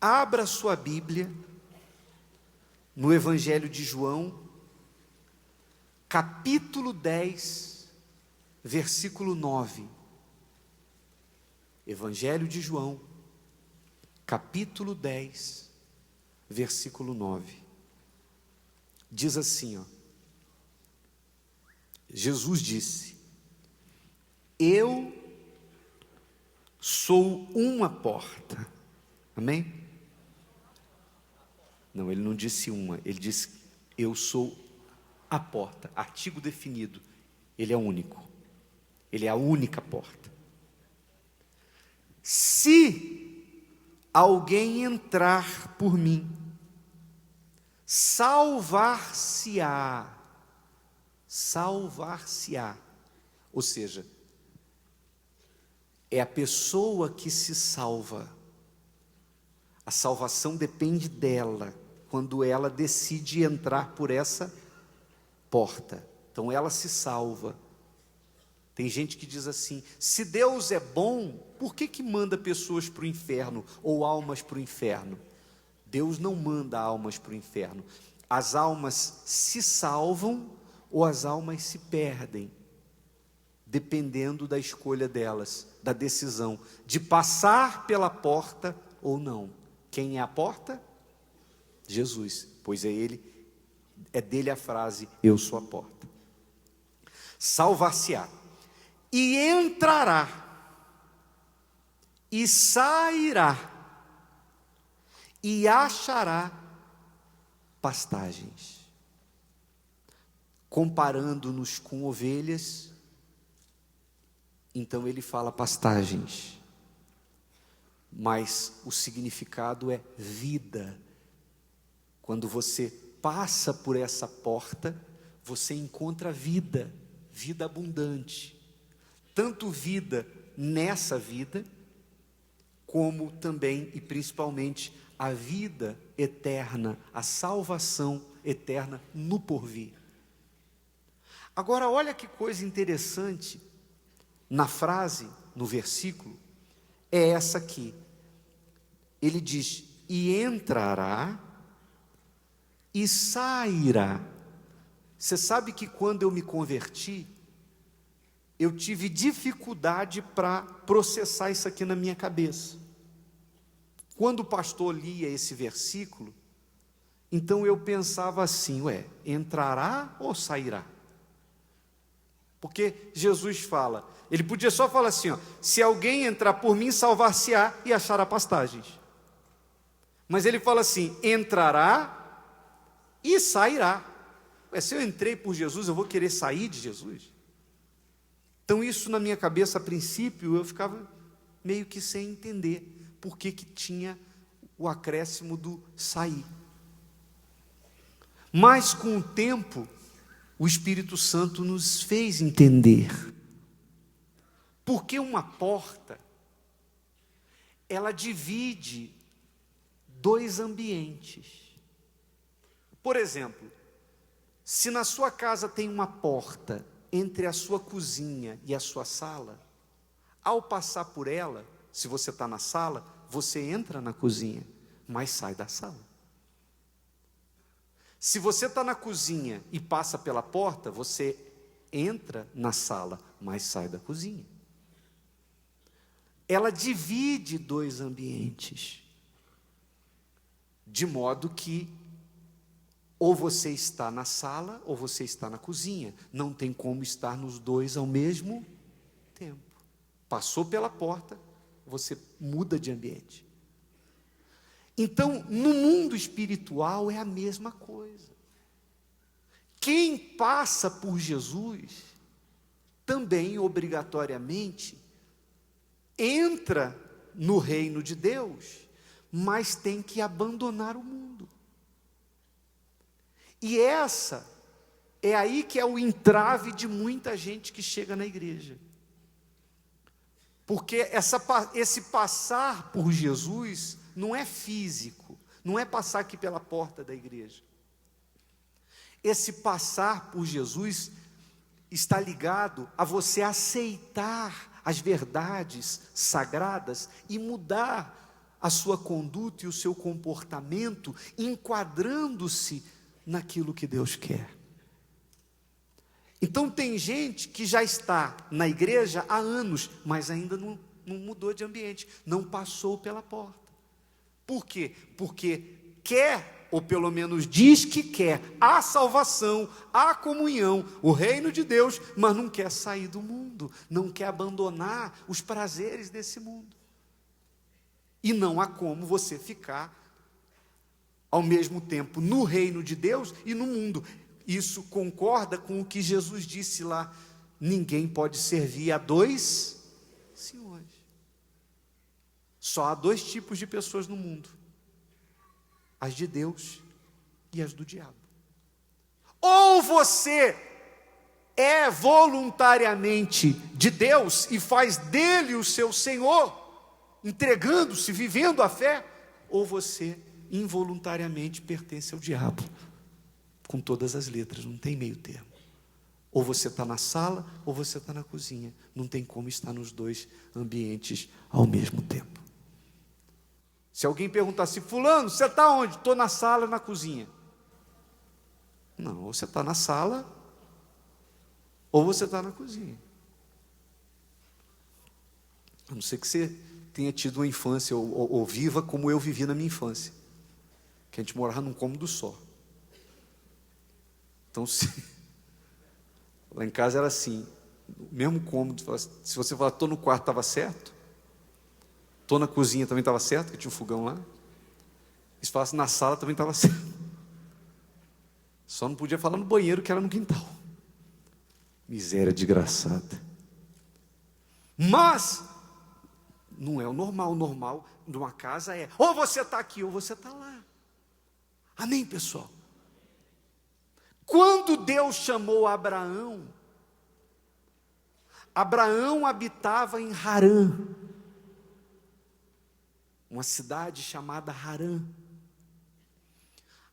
Abra sua Bíblia no Evangelho de João, capítulo 10, versículo 9. Evangelho de João, capítulo 10, versículo 9. Diz assim, ó. Jesus disse: eu sou uma porta. Amém? Não, ele não disse uma, ele disse: eu sou a porta, artigo definido. Ele é único, ele é a única porta. Se alguém entrar por mim, salvar-se-á. Salvar-se-á. Ou seja, é a pessoa que se salva. A salvação depende dela, quando ela decide entrar por essa porta. Então ela se salva. Tem gente que diz assim: se Deus é bom, por que manda pessoas para o inferno, ou almas para o inferno? Deus não manda almas para o inferno. As almas se salvam, ou as almas se perdem, dependendo da escolha delas, da decisão de passar pela porta ou não. Quem é a porta? Jesus, pois é dele a frase: eu sou a porta. Salvar-se-á, e entrará, e sairá, e achará pastagens. Comparando-nos com ovelhas, então ele fala pastagens, mas o significado é vida. Quando você passa por essa porta, você encontra vida, vida abundante, tanto vida nessa vida, como também e principalmente a vida eterna, a salvação eterna no porvir. Agora olha que coisa interessante, na frase, no versículo, é essa aqui. Ele diz: e entrará, e sairá. Você sabe que quando eu me converti, eu tive dificuldade para processar isso aqui na minha cabeça. Quando o pastor lia esse versículo, então eu pensava assim: entrará ou sairá? Porque Jesus fala, ele podia só falar assim, se alguém entrar por mim, salvar-se-á e achará pastagens. Mas ele fala assim: entrará e sairá. Se eu entrei por Jesus, eu vou querer sair de Jesus? Então isso na minha cabeça, a princípio, eu ficava meio que sem entender por que tinha o acréscimo do sair. Mas com o tempo, o Espírito Santo nos fez entender. Porque uma porta, ela divide dois ambientes. Por exemplo, se na sua casa tem uma porta entre a sua cozinha e a sua sala, ao passar por ela, se você está na sala, você entra na cozinha, mas sai da sala. Se você está na cozinha e passa pela porta, você entra na sala, mas sai da cozinha. Ela divide dois ambientes, de modo que ou você está na sala ou você está na cozinha. Não tem como estar nos dois ao mesmo tempo. Passou pela porta, você muda de ambiente. Então, no mundo espiritual é a mesma coisa. Quem passa por Jesus, também obrigatoriamente, entra no reino de Deus, mas tem que abandonar o mundo. E essa é aí que é o entrave de muita gente que chega na igreja. Porque esse passar por Jesus não é físico, não é passar aqui pela porta da igreja. Esse passar por Jesus está ligado a você aceitar as verdades sagradas e mudar a sua conduta e o seu comportamento enquadrando-se naquilo que Deus quer. Então tem gente que já está na igreja há anos, mas ainda não mudou de ambiente, não passou pela porta. Por quê? Porque quer, ou pelo menos diz que quer, a salvação, a comunhão, o reino de Deus, mas não quer sair do mundo, não quer abandonar os prazeres desse mundo. E não há como você ficar ao mesmo tempo no reino de Deus e no mundo. Isso concorda com o que Jesus disse lá: ninguém pode servir a dois senhores. Só há dois tipos de pessoas no mundo: as de Deus e as do diabo. Ou você é voluntariamente de Deus e faz dele o seu Senhor, entregando-se, vivendo a fé, ou você involuntariamente pertence ao diabo, com todas as letras, não tem meio termo. Ou você está na sala, ou você está na cozinha, não tem como estar nos dois ambientes ao mesmo tempo. Se alguém perguntar assim: fulano, você está onde? Estou na sala, na cozinha. Não, ou você está na sala, ou você está na cozinha. A não ser que você tenha tido uma infância, ou viva como eu vivi na minha infância, que a gente morava num cômodo só. Então, lá em casa era assim, o mesmo cômodo. Se você falar, estou no quarto, estava certo. Estou na cozinha, também estava certo, que tinha um fogão lá. E se falasse na sala, também estava certo. Só não podia falar no banheiro, que era no quintal. Miséria desgraçada. Mas não é o normal. O normal de uma casa é: ou você está aqui, ou você está lá. Amém, pessoal? Quando Deus chamou Abraão, Abraão habitava em Harã, uma cidade chamada Harã.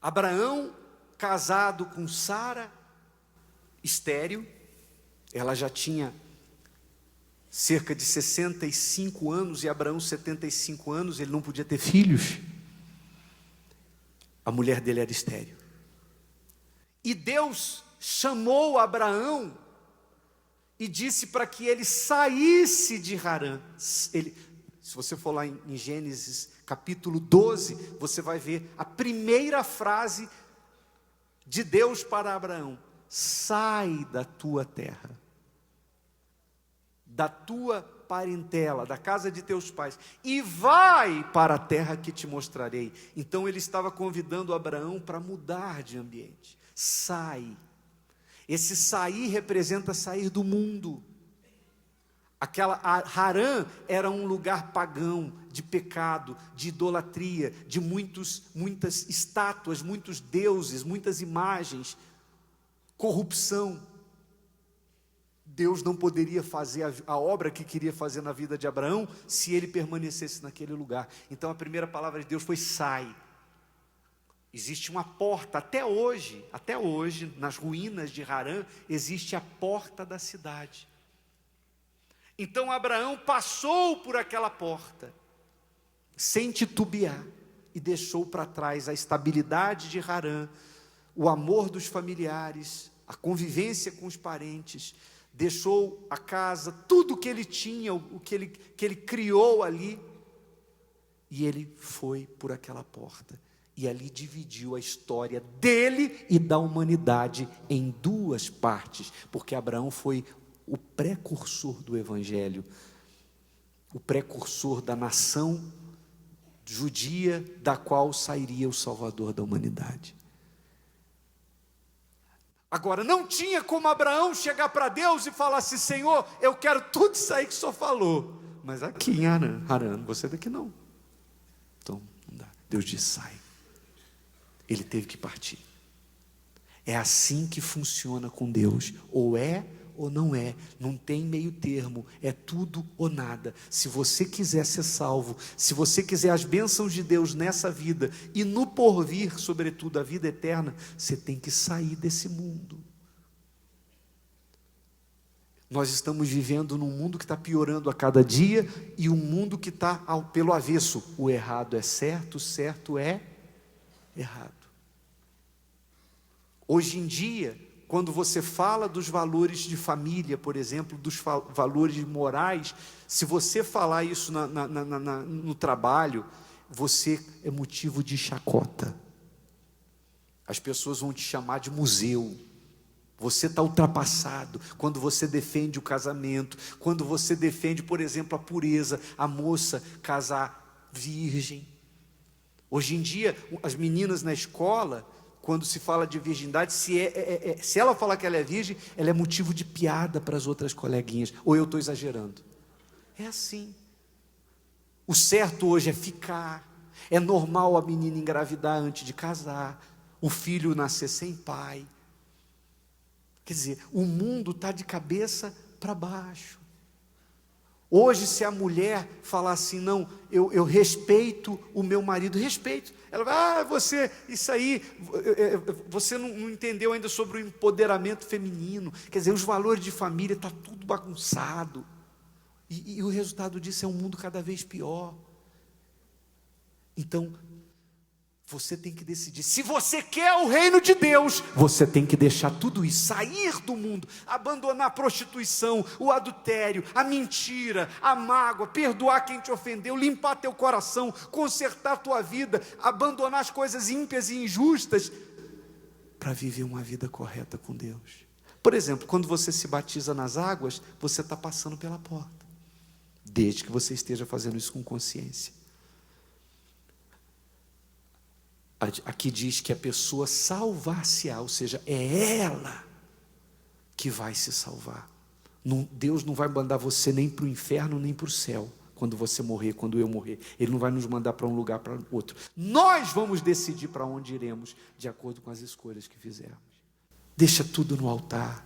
Abraão, casado com Sara, estéril, ela já tinha cerca de 65 anos, e Abraão 75 anos, ele não podia ter filhos. A mulher dele era estéril. E Deus chamou Abraão e disse para que ele saísse de Harã. Se você for lá em Gênesis capítulo 12, você vai ver a primeira frase de Deus para Abraão: sai da tua terra, da tua parentela, da casa de teus pais, e vai para a terra que te mostrarei. Então ele estava convidando Abraão para mudar de ambiente. Sai. Esse sair representa sair do mundo. Harã era um lugar pagão, de pecado, de idolatria, de muitas estátuas, muitos deuses, muitas imagens, corrupção. Deus não poderia fazer a obra que queria fazer na vida de Abraão se ele permanecesse naquele lugar. Então a primeira palavra de Deus foi: sai. Existe uma porta, até hoje, nas ruínas de Harã, existe a porta da cidade. Então Abraão passou por aquela porta, sem titubear, e deixou para trás a estabilidade de Harã, o amor dos familiares, a convivência com os parentes, deixou a casa, tudo o que ele tinha, o que ele criou ali, e ele foi por aquela porta. E ali dividiu a história dele e da humanidade em duas partes, porque Abraão foi o precursor do Evangelho, o precursor da nação judia, da qual sairia o Salvador da humanidade. Agora, não tinha como Abraão chegar para Deus e falar assim: Senhor, eu quero tudo isso aí que o Senhor falou, mas aqui em Harã, você daqui não. Então, não dá. Deus disse: sai. Ele teve que partir. É assim que funciona com Deus: ou é ou não é, não tem meio termo, é tudo ou nada. Se você quiser ser salvo, se você quiser as bênçãos de Deus nessa vida e no porvir, sobretudo a vida eterna, você tem que sair desse mundo. Nós estamos vivendo num mundo que está piorando a cada dia e um mundo que está pelo avesso. O errado é certo, o certo é errado. Hoje em dia, quando você fala dos valores de família, por exemplo, dos valores morais, se você falar isso no trabalho, você é motivo de chacota. As pessoas vão te chamar de museu. Você está ultrapassado quando você defende o casamento, quando você defende, por exemplo, a pureza, a moça casar virgem. Hoje em dia, as meninas na escola, quando se fala de virgindade, se ela falar que ela é virgem, ela é motivo de piada para as outras coleguinhas. Ou eu estou exagerando? É assim. O certo hoje é ficar. É normal a menina engravidar antes de casar, o filho nascer sem pai. Quer dizer, o mundo está de cabeça para baixo. Hoje, se a mulher falar assim, não, eu respeito o meu marido, respeito. Ela vai, isso aí, você não entendeu ainda sobre o empoderamento feminino. Quer dizer, os valores de família, está tudo bagunçado. E o resultado disso é um mundo cada vez pior. Então, você tem que decidir. Se você quer o reino de Deus, você tem que deixar tudo isso, sair do mundo, abandonar a prostituição, o adultério, a mentira, a mágoa, perdoar quem te ofendeu, limpar teu coração, consertar a tua vida, abandonar as coisas ímpias e injustas, para viver uma vida correta com Deus. Por exemplo, quando você se batiza nas águas, você está passando pela porta, desde que você esteja fazendo isso com consciência. Aqui diz que a pessoa salvar-se-á, ou seja, é ela que vai se salvar. Deus não vai mandar você nem para o inferno, nem para o céu, quando você morrer, quando eu morrer. Ele não vai nos mandar para um lugar, para outro. Nós vamos decidir para onde iremos, de acordo com as escolhas que fizermos. Deixa tudo no altar.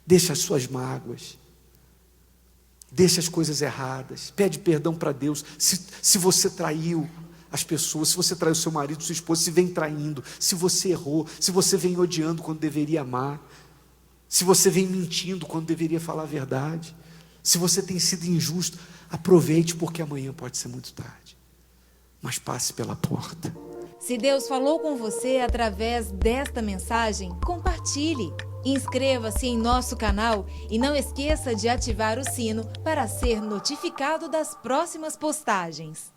Deixa as suas mágoas. Deixa as coisas erradas. Pede perdão para Deus. Se você traiu as pessoas, se você traiu seu marido, sua esposa, se vem traindo, se você errou, se você vem odiando quando deveria amar, se você vem mentindo quando deveria falar a verdade, se você tem sido injusto, aproveite, porque amanhã pode ser muito tarde, mas passe pela porta. Se Deus falou com você através desta mensagem, compartilhe. Inscreva-se em nosso canal e não esqueça de ativar o sino para ser notificado das próximas postagens.